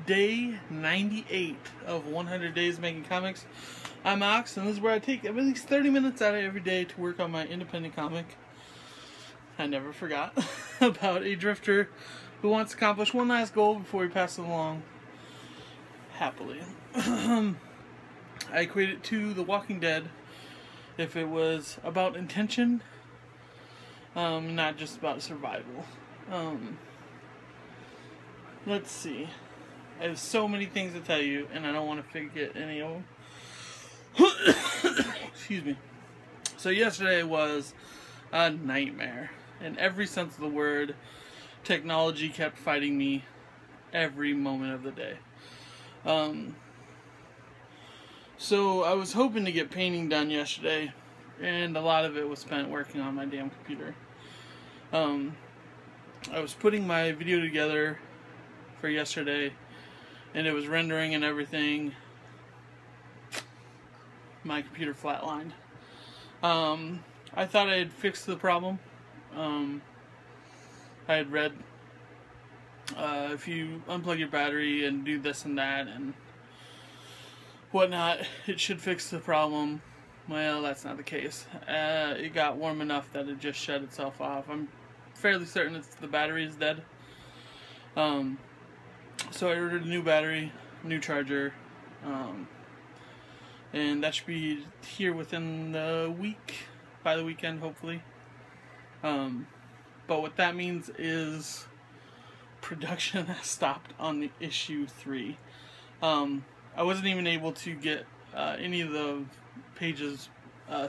day 98 of 100 Days Making Comics. I'm Ox, and this is where I take at least 30 minutes out of every day to work on my independent comic. I never forgot about a drifter who wants to accomplish one last goal before he passes along happily. I equate it to The Walking Dead if it was about intention, not just about survival. Let's see. I have so many things to tell you, and I don't want to forget any of them. Excuse me. So yesterday was a nightmare. In every sense of the word, technology kept fighting me every moment of the day. So I was hoping to get painting done yesterday, and a lot of it was spent working on my damn computer. I was putting my video together for yesterday, and it was rendering and everything. My computer flatlined. I thought I had fixed the problem. I had read if you unplug your battery and do this and that and whatnot, it should fix the problem. Well, that's not the case. It got warm enough that it just shut itself off. I'm fairly certain it's the battery is dead. So I ordered a new battery, new charger, and that should be here within the week, by the weekend hopefully. But what that means is production has stopped on the issue 3. I wasn't even able to get any of the pages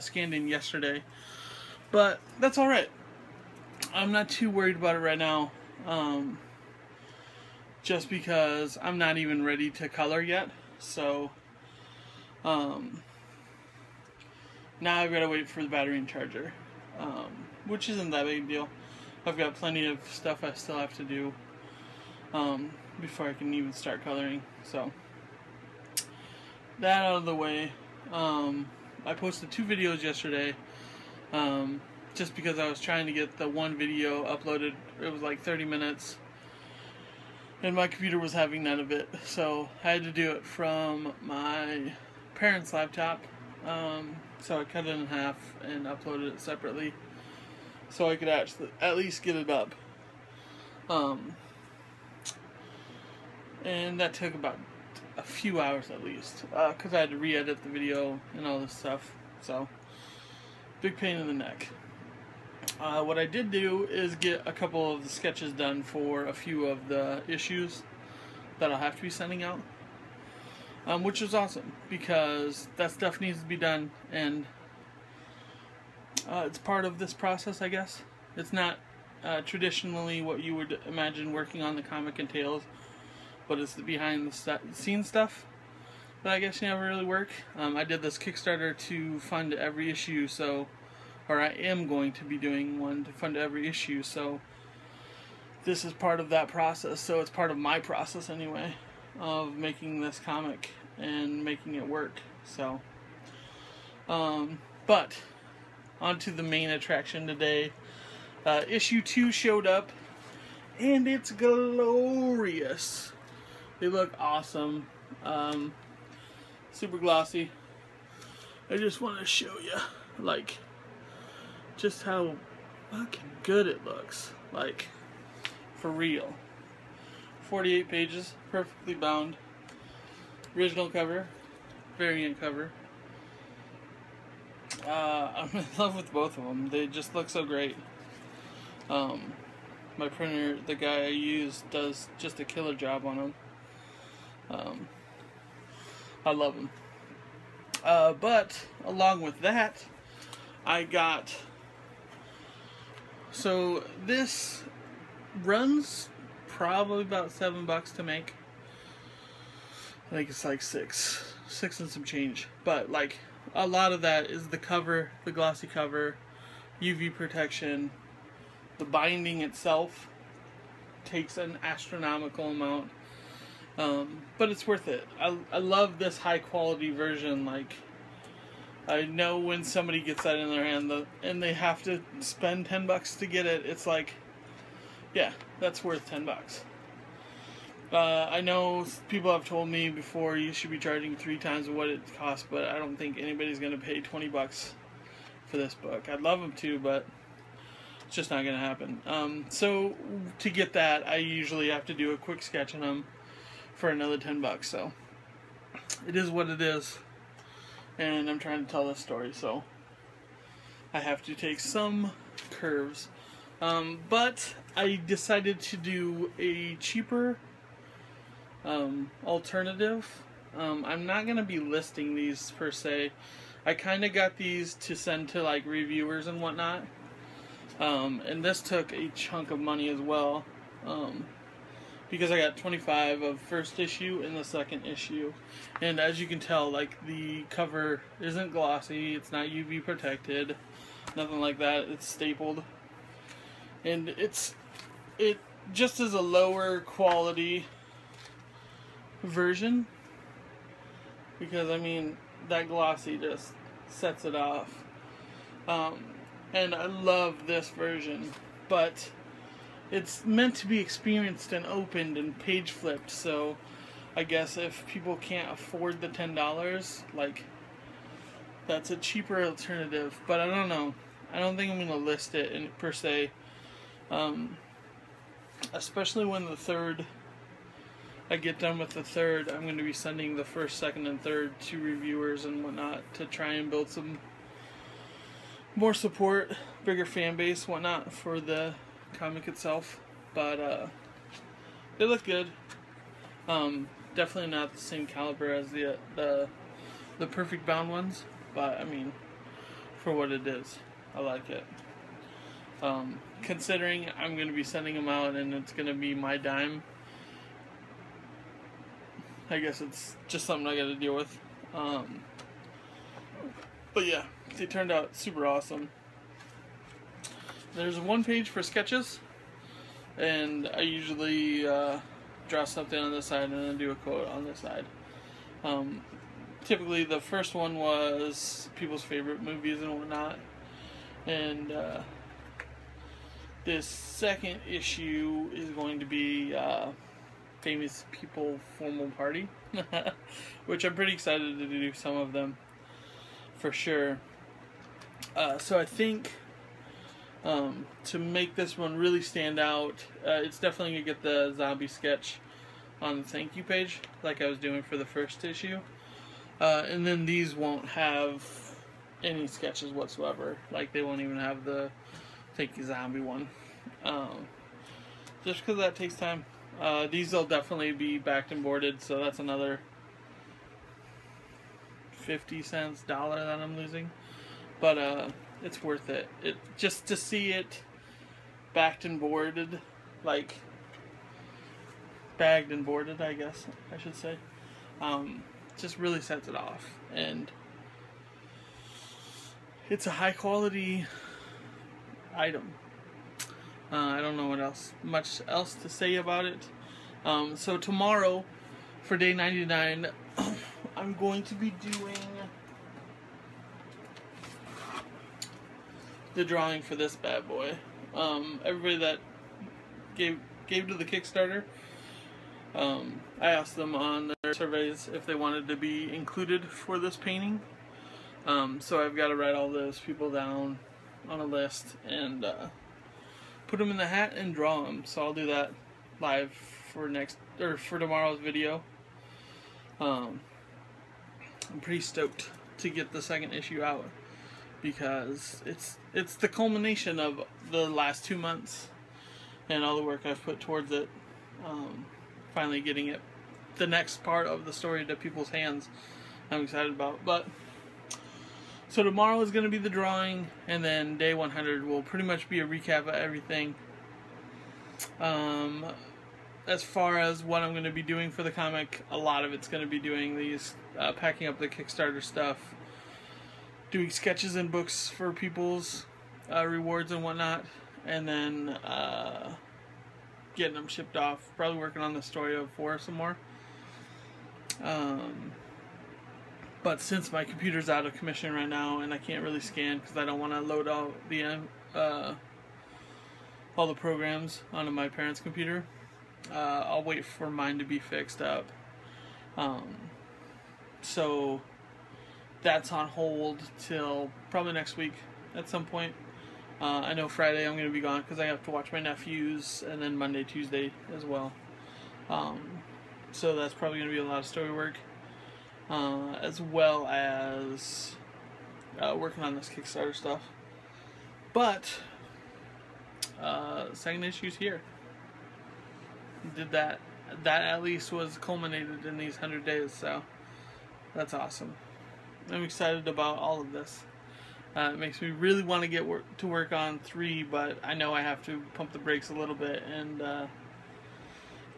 scanned in yesterday, but that's alright. I'm not too worried about it right now, just because I'm not even ready to color yet. So now I've got to wait for the battery and charger, which isn't that big a deal. I've got plenty of stuff I still have to do before I can even start coloring. So that out of the way, I posted 2 videos yesterday, just because I was trying to get the one video uploaded. It was like 30 minutes, and my computer was having none of it, so I had to do it from my parents' laptop. So I cut it in half and uploaded it separately, so I could actually at least get it up. And that took about a few hours at least, because I had to re-edit the video and all this stuff. So, big pain in the neck. What I did do is get a couple of the sketches done for a few of the issues that I'll have to be sending out, which is awesome, because that stuff needs to be done, and it's part of this process, I guess. It's not traditionally what you would imagine working on the comic entails, but it's the behind the scenes stuff that I guess you never really work. I did this Kickstarter to fund every issue, or I am going to be doing one to fund every issue, so this is part of that process. So it's part of my process anyway, of making this comic and making it work. So, but on to the main attraction today. Issue 2 showed up, and it's glorious. They look awesome. Super glossy. I just want to show you, like, just how fucking good it looks. Like, for real. 48 pages, perfectly bound. Original cover, variant cover. I'm in love with both of them. They just look so great. My printer, the guy I use, does just a killer job on them. I love them. But along with that, I got, so this runs probably about $7 to make. I think it's like six and some change. But like, a lot of that is the cover, the glossy cover, UV protection. The binding itself takes an astronomical amount, but it's worth it. I love this high quality version. Like, I know when somebody gets that in their hand and they have to spend $10 to get it, it's like, yeah, that's worth $10. I know people have told me before you should be charging 3 times what it costs, but I don't think anybody's going to pay $20 for this book. I'd love them to, but it's just not going to happen. So to get that, I usually have to do a quick sketch on them for another $10. So it is what it is, and I'm trying to tell this story, so I have to take some curves. But I decided to do a cheaper alternative. I'm not going to be listing these per se. I kind of got these to send to like reviewers and whatnot. And this took a chunk of money as well. Because I got 25 of first issue and the second issue. And as you can tell, like, the cover isn't glossy, it's not UV protected, nothing like that, it's stapled. And it just is a lower quality version, because I mean that glossy just sets it off, and I love this version, but it's meant to be experienced and opened and page flipped, so I guess if people can't afford the $10, like, that's a cheaper alternative. But I don't know, I don't think I'm going to list it in per se, especially when I get done with the third. I'm going to be sending the first, second, and third to reviewers and whatnot to try and build some more support, bigger fan base, whatnot, for the comic itself. But they look good. Definitely not the same caliber as the Perfect Bound ones, but I mean, for what it is, I like it. Considering I'm going to be sending them out and it's going to be my dime, I guess it's just something I got to deal with. But yeah, they turned out super awesome. There's one page for sketches, and I usually draw something on this side and then do a quote on this side. Typically the first one was people's favorite movies and whatnot, and this second issue is going to be famous people formal party, which I'm pretty excited to do some of them for sure. So I think to make this one really stand out, it's definitely going to get the zombie sketch on the thank you page like I was doing for the first issue, and then these won't have any sketches whatsoever. Like, they won't even have the thank you zombie one, just because that takes time. These will definitely be backed and boarded, so that's another 50 cents, $1 that I'm losing. But it's worth it. Just to see it backed and boarded, like bagged and boarded, I guess I should say, just really sets it off. And it's a high quality item. I don't know what much else to say about it. So tomorrow, for day 99, I'm going to be doing the drawing for this bad boy. Everybody that gave to the Kickstarter, I asked them on their surveys if they wanted to be included for this painting. So I've got to write all those people down on a list and put them in the hat and draw them. So I'll do that live for tomorrow's video. I'm pretty stoked to get the second issue out, because it's the culmination of the last 2 months and all the work I've put towards it. Finally getting it, the next part of the story, to people's hands, I'm excited about. But so tomorrow is going to be the drawing, and then day 100 will pretty much be a recap of everything. As far as what I'm going to be doing for the comic, a lot of it's going to be doing these, packing up the Kickstarter stuff, doing sketches and books for people's rewards and whatnot, and then getting them shipped off. Probably working on the story of 4 some more. But since my computer's out of commission right now and I can't really scan because I don't want to load all the programs onto my parents' computer, I'll wait for mine to be fixed up. So that's on hold till probably next week at some point. I know Friday I'm going to be gone because I have to watch my nephews, and then Monday, Tuesday as well. So that's probably going to be a lot of story work, as well as working on this Kickstarter stuff. But second issue's here. Did that. That at least was culminated in these 100 days, so that's awesome. I'm excited about all of this. It makes me really want to get to work on 3, but I know I have to pump the brakes a little bit and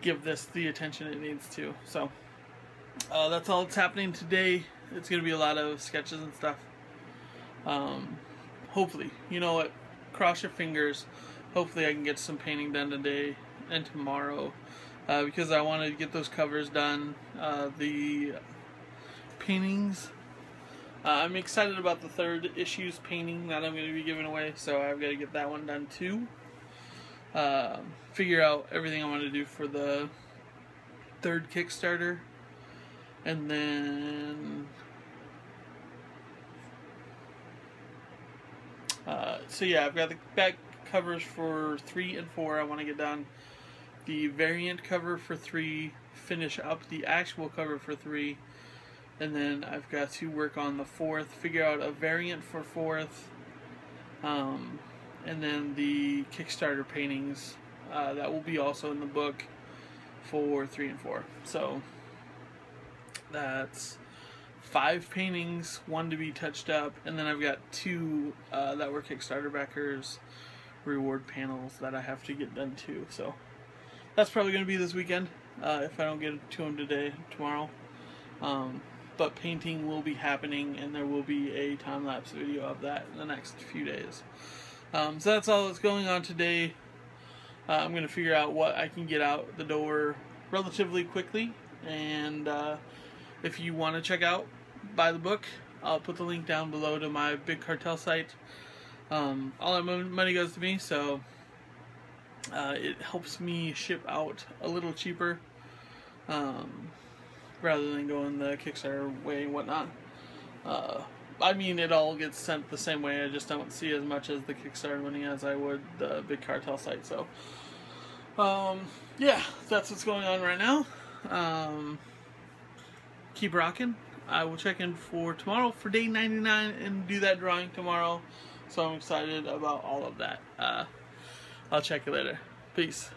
give this the attention it needs to. So that's all that's happening today. It's going to be a lot of sketches and stuff. Hopefully, you know what, cross your fingers. Hopefully I can get some painting done today and tomorrow, because I want to get those covers done. The paintings, I'm excited about the 3rd issue's painting that I'm going to be giving away, so I've got to get that one done too. Figure out everything I want to do for the 3rd Kickstarter, and then so yeah, I've got the back covers for 3 and 4 I want to get done. The variant cover for 3, finish up the actual cover for 3, and then I've got to work on the 4th, figure out a variant for 4th, and then the Kickstarter paintings that will be also in the book for 3 and 4. So that's 5 paintings, 1 to be touched up, and then I've got 2 that were Kickstarter backers reward panels that I have to get done too. So that's probably going to be this weekend if I don't get to them today, tomorrow. But painting will be happening, and there will be a time-lapse video of that in the next few days. So that's all that's going on today. I'm going to figure out what I can get out the door relatively quickly, and if you want to check out, buy the book, I'll put the link down below to my Big Cartel site. All that money goes to me, so it helps me ship out a little cheaper, rather than going the Kickstarter way and whatnot. I mean, it all gets sent the same way. I just don't see as much as the Kickstarter money as I would the Big Cartel site. So, yeah, that's what's going on right now. Keep rocking. I will check in for tomorrow for day 99 and do that drawing tomorrow. So I'm excited about all of that. I'll check you later. Peace.